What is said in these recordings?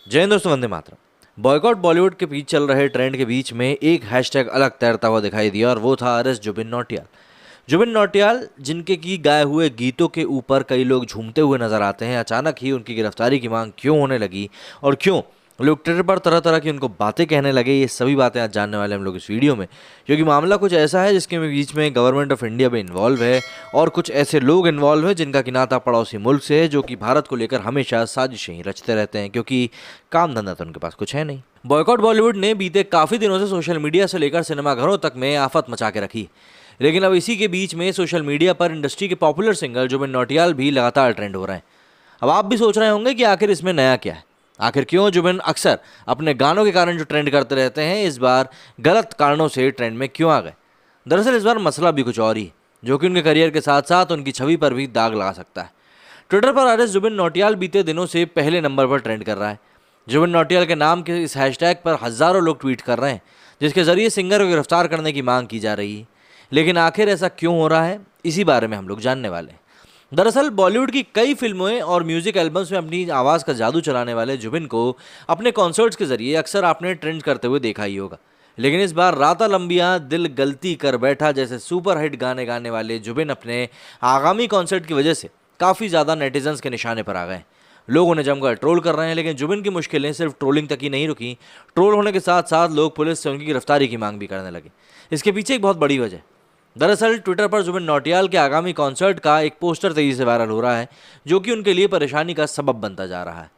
जय हिंद दोस्तों, वंदे मातरम। बॉयकॉट बॉलीवुड के बीच चल रहे ट्रेंड के बीच में एक हैशटैग अलग तैरता हुआ दिखाई दिया और वो था अरेस्ट जुबिन नौटियाल। जुबिन नौटियाल, जिनके की गाए हुए गीतों के ऊपर कई लोग झूमते हुए नजर आते हैं, अचानक ही उनकी गिरफ्तारी की मांग क्यों होने लगी और क्यों लोग ट्विटर पर तरह तरह की उनको बातें कहने लगे, ये सभी बातें आज जानने वाले हम लोग इस वीडियो में। क्योंकि मामला कुछ ऐसा है जिसके बीच में गवर्नमेंट ऑफ इंडिया भी इन्वॉल्व है और कुछ ऐसे लोग इन्वॉल्व हैं जिनका कि नाता पड़ोसी मुल्क से है, जो कि भारत को लेकर हमेशा साजिशें ही रचते रहते हैं, क्योंकि काम धंधा तो उनके पास कुछ है नहीं। बॉयकॉट बॉलीवुड ने बीते काफी दिनों से सोशल मीडिया से लेकर सिनेमाघरों तक में आफत मचा के रखी, लेकिन अब इसी के बीच में सोशल मीडिया पर इंडस्ट्री के पॉपुलर सिंगर जुबिन नौटियाल भी लगातार ट्रेंड हो रहे हैं। अब आप भी सोच रहे होंगे कि आखिर इसमें नया क्या है, आखिर क्यों जुबिन अक्सर अपने गानों के कारण जो ट्रेंड करते रहते हैं, इस बार गलत कारणों से ट्रेंड में क्यों आ गए। दरअसल इस बार मसला भी कुछ और ही, जो कि उनके करियर के साथ साथ उनकी छवि पर भी दाग लगा सकता है। ट्विटर पर अरेस्ट जुबिन नौटियाल बीते दिनों से पहले नंबर पर ट्रेंड कर रहा है। जुबिन नौटियाल के नाम के इस हैशटैग पर हजारों लोग ट्वीट कर रहे हैं, जिसके जरिए सिंगर को गिरफ्तार करने की मांग की जा रही है। लेकिन आखिर ऐसा क्यों हो रहा है, इसी बारे में हम लोग जानने वाले हैं। दरअसल बॉलीवुड की कई फिल्मों और म्यूजिक एल्बम्स में अपनी आवाज़ का जादू चलाने वाले जुबिन को अपने कॉन्सर्ट्स के जरिए अक्सर आपने ट्रेंड करते हुए देखा ही होगा। लेकिन इस बार राता लंबियां दिल गलती कर बैठा जैसे सुपर हिट गाने गाने वाले जुबिन अपने आगामी कॉन्सर्ट की वजह से काफ़ी ज़्यादा नेटिजन्स के निशाने पर आ गए। लोग उन्हें जमकर ट्रोल कर रहे हैं, लेकिन जुबिन की मुश्किलें सिर्फ ट्रोलिंग तक ही नहीं रुकी। ट्रोल होने के साथ साथ लोग पुलिस से उनकी गिरफ्तारी की मांग भी करने लगे। इसके पीछे एक बहुत बड़ी वजह, दरअसल ट्विटर पर जुबिन नौटियाल के आगामी कॉन्सर्ट का एक पोस्टर तेजी से वायरल हो रहा है, जो कि उनके लिए परेशानी का सबब बनता जा रहा है।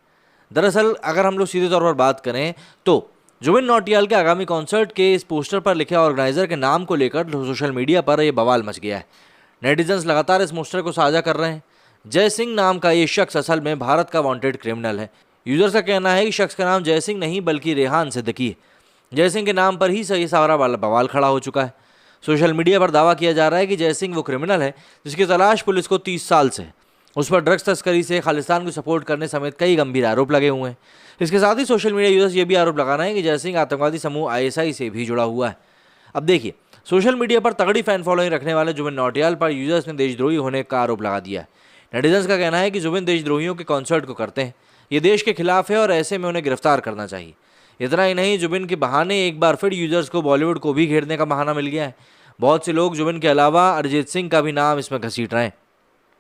दरअसल अगर हम लोग सीधे तौर पर बात करें तो जुबिन नौटियाल के आगामी कॉन्सर्ट के इस पोस्टर पर लिखे ऑर्गेनाइजर के नाम को लेकर सोशल मीडिया पर यह बवाल मच गया है। नेटिजन्स लगातार इस पोस्टर को साझा कर रहे हैं। जय सिंह नाम का ये शख्स असल में भारत का वांटेड क्रिमिनल है। यूजर्स का कहना है कि शख्स का नाम जय सिंह नहीं बल्कि रेहान सिद्दीकी है। जय सिंह के नाम पर ही सही सारा बवाल खड़ा हो चुका है। सोशल मीडिया पर दावा किया जा रहा है कि जय सिंह वो क्रिमिनल है जिसकी तलाश पुलिस को 30 साल से है। उस पर ड्रग्स तस्करी से खालिस्तान को सपोर्ट करने समेत कई गंभीर आरोप लगे हुए हैं। इसके साथ ही सोशल मीडिया यूजर्स ये भी आरोप लगा रहे हैं कि जय सिंह आतंकवादी समूह आईएसआई से भी जुड़ा हुआ है। अब देखिए, सोशल मीडिया पर तगड़ी फैन फॉलोइंग रखने वाले जुबिन नौटियाल पर यूजर्स ने देशद्रोही होने का आरोप लगा दिया है। नेटिजन्स का कहना है कि जुबिन देशद्रोहियों के कॉन्सर्ट को करते हैं, ये देश के खिलाफ है और ऐसे में उन्हें गिरफ्तार करना चाहिए। इतना ही नहीं, जुबिन के बहाने एक बार फिर यूजर्स को बॉलीवुड को भी घेरने का बहाना मिल गया है। बहुत से लोग जुबिन के अलावा अरिजीत सिंह का भी नाम इसमें घसीट रहे हैं।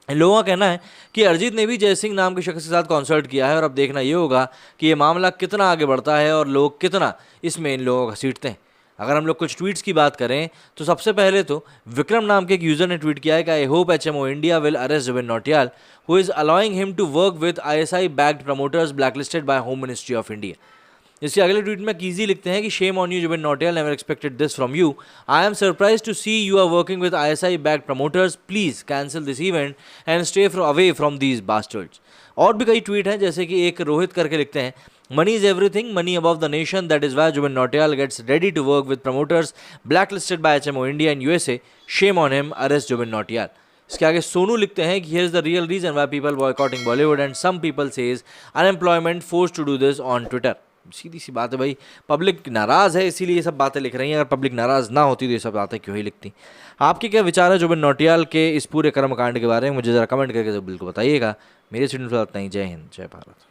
इन लोगों का कहना है कि अरिजीत ने भी जय सिंह नाम के शख्स के साथ कॉन्सर्ट किया है और अब देखना ये होगा कि ये मामला कितना आगे बढ़ता है और लोग कितना इसमें इन लोगों को घसीटते हैं। अगर हम लोग कुछ ट्वीट्स की बात करें तो सबसे पहले तो विक्रम नाम के एक यूजर ने ट्वीट किया है कि I hope HMO India will arrest Zubin Nautiyal who is allowing him to work with ISI backed promoters blacklisted by Home Ministry of India. इसके अगले ट्वीट में कीजी लिखते हैं कि shame on you Zubin Nautiyal, never expected this from you. I am surprise to see you are working with ISI backed promoters, please cancel this event and stay away from these bastards. और भी कई tweet हैं, जैसे कि एक रोहित करके लिखते हैं money is everything, money above the nation, that is why Jubin Nautiyal gets ready to work with promoters blacklisted by HMO India and USA, shame on him, arrest Zubin Nautiyal. इसके आगे सोनू लिखते हैं कि here is the real reason why people boycotting Bollywood and some people says unemployment force to do this on Twitter. सीधी सी बात है भाई, पब्लिक नाराज है इसीलिए ये सब बातें लिख रही हैं। अगर पब्लिक नाराज ना होती तो ये सब बातें क्यों ही लिखती। आपके क्या विचार है जुबिन नौटियाल के इस पूरे कर्मकांड के बारे में, मुझे जरा कमेंट करके बिल्कुल बताइएगा। मेरे चैनल पर इतना ही। जय हिंद, जय भारत।